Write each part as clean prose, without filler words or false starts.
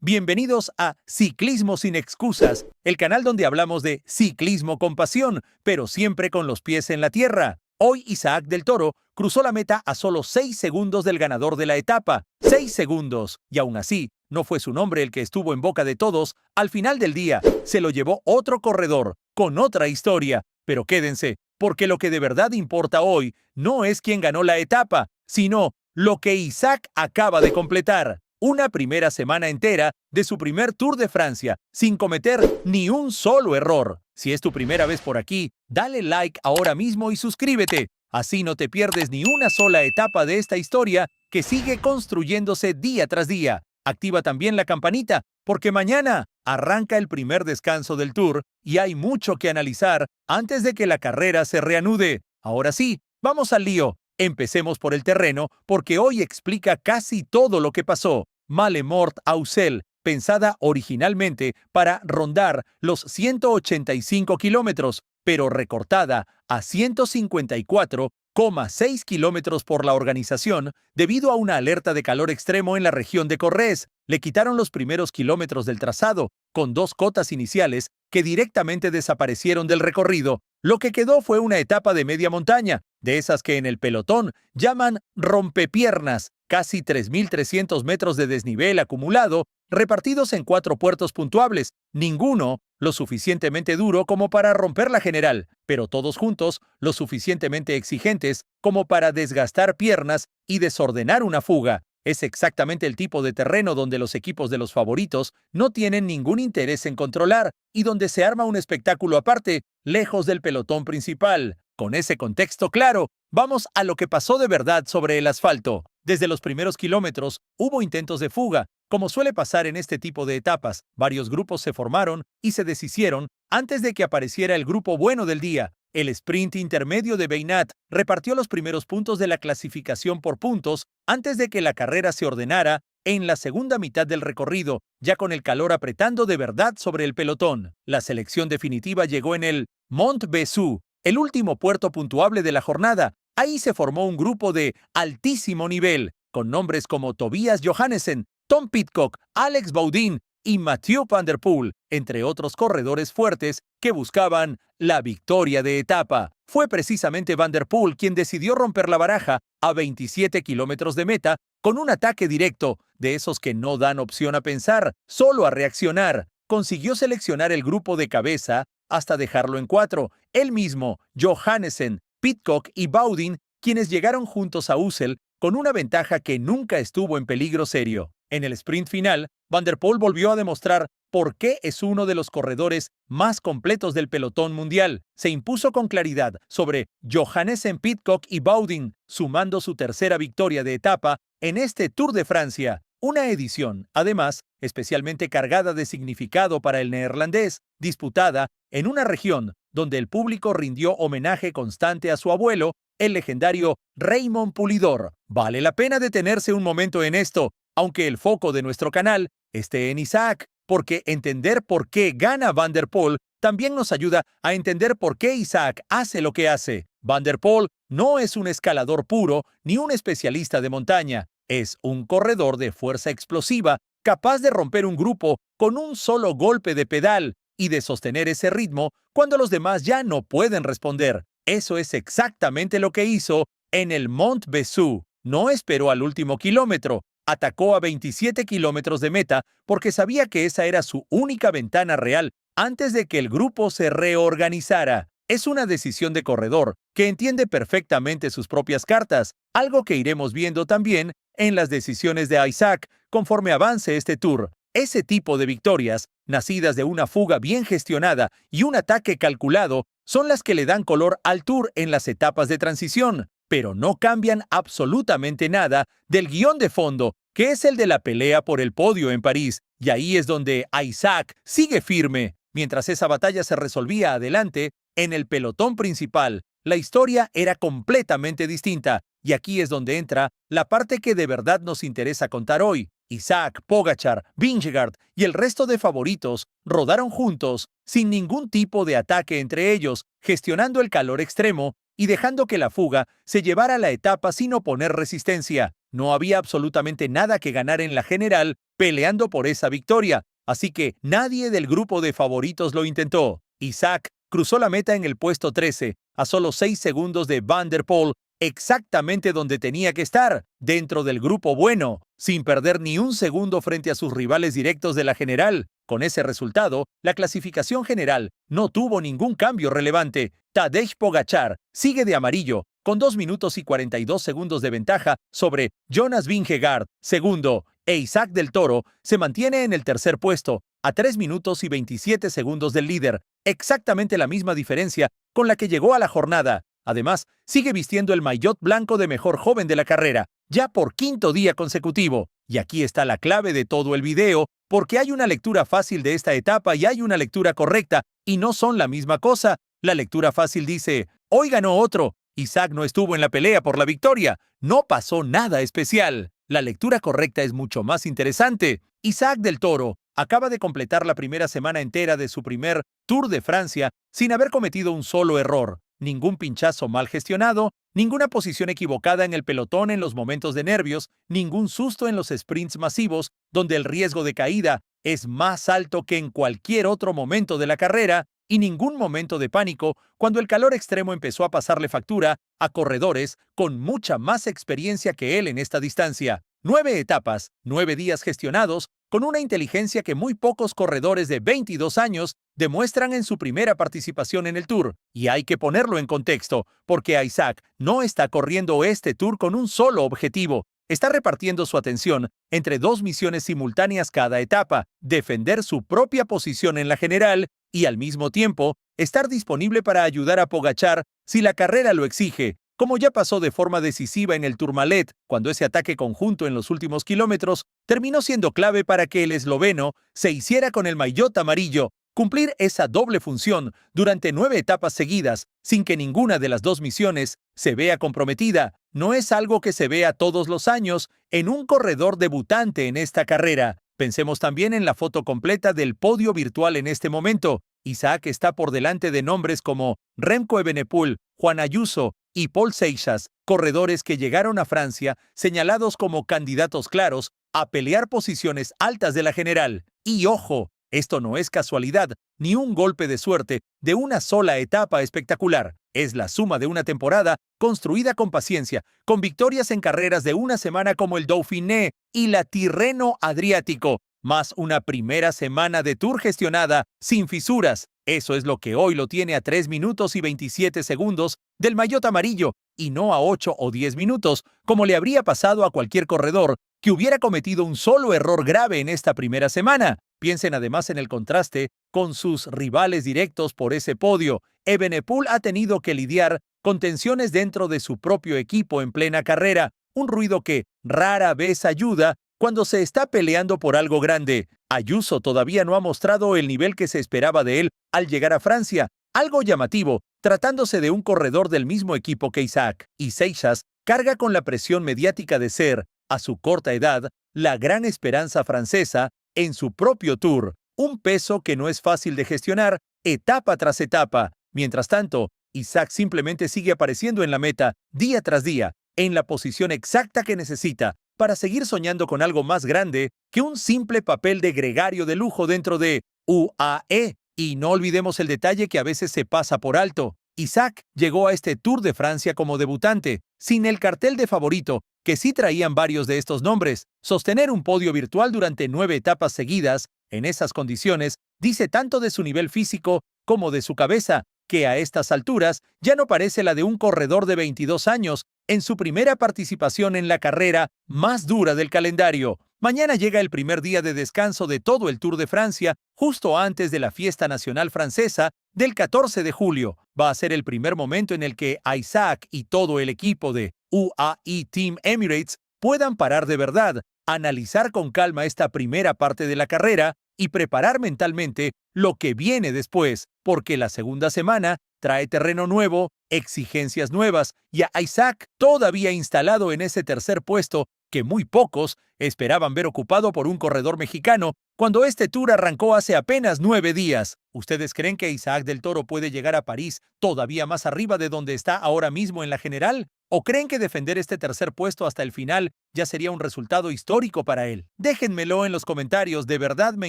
Bienvenidos a Ciclismo sin excusas, el canal donde hablamos de ciclismo con pasión, pero siempre con los pies en la tierra. Hoy Isaac del Toro cruzó la meta a solo 6 segundos del ganador de la etapa. 6 segundos. Y aún así, no fue su nombre el que estuvo en boca de todos. Al final del día, se lo llevó otro corredor, con otra historia. Pero quédense, porque lo que de verdad importa hoy no es quién ganó la etapa, sino lo que Isaac acaba de completar. Una primera semana entera de su primer Tour de Francia, sin cometer ni un solo error. Si es tu primera vez por aquí, dale like ahora mismo y suscríbete. Así no te pierdes ni una sola etapa de esta historia que sigue construyéndose día tras día. Activa también la campanita, porque mañana arranca el primer descanso del Tour y hay mucho que analizar antes de que la carrera se reanude. Ahora sí, vamos al lío. Empecemos por el terreno, porque hoy explica casi todo lo que pasó. Malemort Ausel, pensada originalmente para rondar los 185 kilómetros, pero recortada a 154,6 kilómetros por la organización debido a una alerta de calor extremo en la región de Corrèze. Le quitaron los primeros kilómetros del trazado, con 2 cotas iniciales que directamente desaparecieron del recorrido. Lo que quedó fue una etapa de media montaña, de esas que en el pelotón llaman rompepiernas, casi 3.300 metros de desnivel acumulado, repartidos en 4 puertos puntuables, ninguno lo suficientemente duro como para romper la general, pero todos juntos lo suficientemente exigentes como para desgastar piernas y desordenar una fuga. Es exactamente el tipo de terreno donde los equipos de los favoritos no tienen ningún interés en controlar y donde se arma un espectáculo aparte, lejos del pelotón principal. Con ese contexto claro, vamos a lo que pasó de verdad sobre el asfalto. Desde los primeros kilómetros hubo intentos de fuga. Como suele pasar en este tipo de etapas, varios grupos se formaron y se deshicieron antes de que apareciera el grupo bueno del día. El sprint intermedio de Beinat repartió los primeros puntos de la clasificación por puntos antes de que la carrera se ordenara en la segunda mitad del recorrido, ya con el calor apretando de verdad sobre el pelotón. La selección definitiva llegó en el Mont Bessou, el último puerto puntuable de la jornada. Ahí se formó un grupo de altísimo nivel, con nombres como Tobias Johannesen, Tom Pidcock, Alex Baudin y Mathieu van der Poel, entre otros corredores fuertes que buscaban la victoria de etapa. Fue precisamente Van der Poel quien decidió romper la baraja a 27 kilómetros de meta con un ataque directo, de esos que no dan opción a pensar, solo a reaccionar. Consiguió seleccionar el grupo de cabeza hasta dejarlo en 4. Él mismo, Johannesen, Pidcock y Baudin, quienes llegaron juntos a Ussel con una ventaja que nunca estuvo en peligro serio. En el sprint final, Van der Poel volvió a demostrar por qué es uno de los corredores más completos del pelotón mundial. Se impuso con claridad sobre Johannesen, Pidcock y Baudin, sumando su tercera victoria de etapa en este Tour de Francia. Una edición, además, especialmente cargada de significado para el neerlandés, disputada en una región donde el público rindió homenaje constante a su abuelo, el legendario Raymond Poulidor. Vale la pena detenerse un momento en esto, aunque el foco de nuestro canal esté en Isaac, porque entender por qué gana Van der Poel también nos ayuda a entender por qué Isaac hace lo que hace. Van der Poel no es un escalador puro ni un especialista de montaña. Es un corredor de fuerza explosiva, capaz de romper un grupo con un solo golpe de pedal y de sostener ese ritmo cuando los demás ya no pueden responder. Eso es exactamente lo que hizo en el Mont Bessou. No esperó al último kilómetro. Atacó a 27 kilómetros de meta porque sabía que esa era su única ventana real antes de que el grupo se reorganizara. Es una decisión de corredor que entiende perfectamente sus propias cartas, algo que iremos viendo también en las decisiones de Isaac conforme avance este Tour. Ese tipo de victorias, nacidas de una fuga bien gestionada y un ataque calculado, son las que le dan color al Tour en las etapas de transición, pero no cambian absolutamente nada del guión de fondo, que es el de la pelea por el podio en París. Y ahí es donde Isaac sigue firme. Mientras esa batalla se resolvía adelante, en el pelotón principal, la historia era completamente distinta. Y aquí es donde entra la parte que de verdad nos interesa contar hoy. Isaac, Pogačar, Vingegaard y el resto de favoritos rodaron juntos, sin ningún tipo de ataque entre ellos, gestionando el calor extremo y dejando que la fuga se llevara la etapa sin oponer resistencia. No había absolutamente nada que ganar en la general peleando por esa victoria, así que nadie del grupo de favoritos lo intentó. Isaac cruzó la meta en el puesto 13, a solo 6 segundos de Van der Poel, exactamente donde tenía que estar, dentro del grupo bueno, sin perder ni un segundo frente a sus rivales directos de la general. Con ese resultado, la clasificación general no tuvo ningún cambio relevante. Tadej Pogačar sigue de amarillo, con 2 minutos y 42 segundos de ventaja sobre Jonas Vingegaard, segundo, e Isaac del Toro se mantiene en el tercer puesto, a 3 minutos y 27 segundos del líder, exactamente la misma diferencia con la que llegó a la jornada. Además, sigue vistiendo el maillot blanco de mejor joven de la carrera, ya por quinto día consecutivo. Y aquí está la clave de todo el video, porque hay una lectura fácil de esta etapa y hay una lectura correcta, y no son la misma cosa. La lectura fácil dice, hoy ganó otro. Isaac no estuvo en la pelea por la victoria. No pasó nada especial. La lectura correcta es mucho más interesante. Isaac del Toro acaba de completar la primera semana entera de su primer Tour de Francia sin haber cometido un solo error. Ningún pinchazo mal gestionado, ninguna posición equivocada en el pelotón en los momentos de nervios, ningún susto en los sprints masivos, donde el riesgo de caída es más alto que en cualquier otro momento de la carrera, y ningún momento de pánico cuando el calor extremo empezó a pasarle factura a corredores con mucha más experiencia que él en esta distancia. 9 etapas, 9 días gestionados, con una inteligencia que muy pocos corredores de 22 años demuestran en su primera participación en el Tour. Y hay que ponerlo en contexto, porque Isaac no está corriendo este Tour con un solo objetivo. Está repartiendo su atención entre 2 misiones simultáneas cada etapa, defender su propia posición en la general y al mismo tiempo estar disponible para ayudar a Pogačar si la carrera lo exige, como ya pasó de forma decisiva en el Tourmalet, cuando ese ataque conjunto en los últimos kilómetros terminó siendo clave para que el esloveno se hiciera con el maillot amarillo. Cumplir esa doble función durante 9 etapas seguidas, sin que ninguna de las 2 misiones se vea comprometida, no es algo que se vea todos los años en un corredor debutante en esta carrera. Pensemos también en la foto completa del podio virtual en este momento. Isaac está por delante de nombres como Remco Evenepoel, Juan Ayuso y Paul Seixas, corredores que llegaron a Francia señalados como candidatos claros a pelear posiciones altas de la general. Y ojo, esto no es casualidad, ni un golpe de suerte de una sola etapa espectacular. Es la suma de una temporada construida con paciencia, con victorias en carreras de una semana como el Dauphiné y la Tirreno Adriático, más una primera semana de Tour gestionada sin fisuras. Eso es lo que hoy lo tiene a 3 minutos y 27 segundos del maillot amarillo, y no a 8 o 10 minutos, como le habría pasado a cualquier corredor que hubiera cometido un solo error grave en esta primera semana. Piensen además en el contraste con sus rivales directos por ese podio. Evenepoel ha tenido que lidiar con tensiones dentro de su propio equipo en plena carrera, un ruido que rara vez ayuda cuando se está peleando por algo grande. Ayuso todavía no ha mostrado el nivel que se esperaba de él al llegar a Francia, algo llamativo, tratándose de un corredor del mismo equipo que Isaac. Y Seixas carga con la presión mediática de ser, a su corta edad, la gran esperanza francesa en su propio Tour, un peso que no es fácil de gestionar etapa tras etapa. Mientras tanto, Isaac simplemente sigue apareciendo en la meta, día tras día, en la posición exacta que necesita para seguir soñando con algo más grande que un simple papel de gregario de lujo dentro de UAE. Y no olvidemos el detalle que a veces se pasa por alto. Isaac llegó a este Tour de Francia como debutante, sin el cartel de favorito, que sí traían varios de estos nombres. Sostener un podio virtual durante 9 etapas seguidas, en esas condiciones, dice tanto de su nivel físico como de su cabeza, que a estas alturas ya no parece la de un corredor de 22 años en su primera participación en la carrera más dura del calendario. Mañana llega el primer día de descanso de todo el Tour de Francia, justo antes de la fiesta nacional francesa del 14 de julio. Va a ser el primer momento en el que Isaac y todo el equipo de UAE Team Emirates puedan parar de verdad, analizar con calma esta primera parte de la carrera y preparar mentalmente lo que viene después, porque la segunda semana trae terreno nuevo, exigencias nuevas y a Isaac todavía instalado en ese tercer puesto que muy pocos esperaban ver ocupado por un corredor mexicano cuando este tour arrancó hace apenas 9 días. ¿Ustedes creen que Isaac del Toro puede llegar a París todavía más arriba de donde está ahora mismo en la general? ¿O creen que defender este tercer puesto hasta el final ya sería un resultado histórico para él? Déjenmelo en los comentarios, de verdad me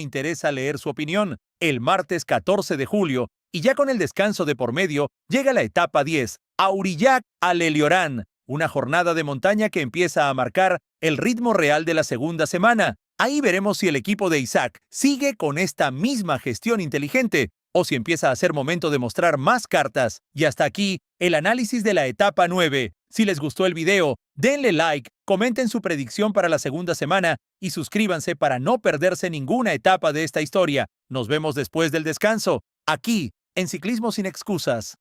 interesa leer su opinión. El martes 14 de julio, y ya con el descanso de por medio, llega la etapa 10, Aurillac a Leliorán, una jornada de montaña que empieza a marcar el ritmo real de la segunda semana. Ahí veremos si el equipo de Isaac sigue con esta misma gestión inteligente o si empieza a ser momento de mostrar más cartas. Y hasta aquí el análisis de la etapa 9. Si les gustó el video, denle like, comenten su predicción para la segunda semana y suscríbanse para no perderse ninguna etapa de esta historia. Nos vemos después del descanso, aquí en Ciclismo Sin Excusas.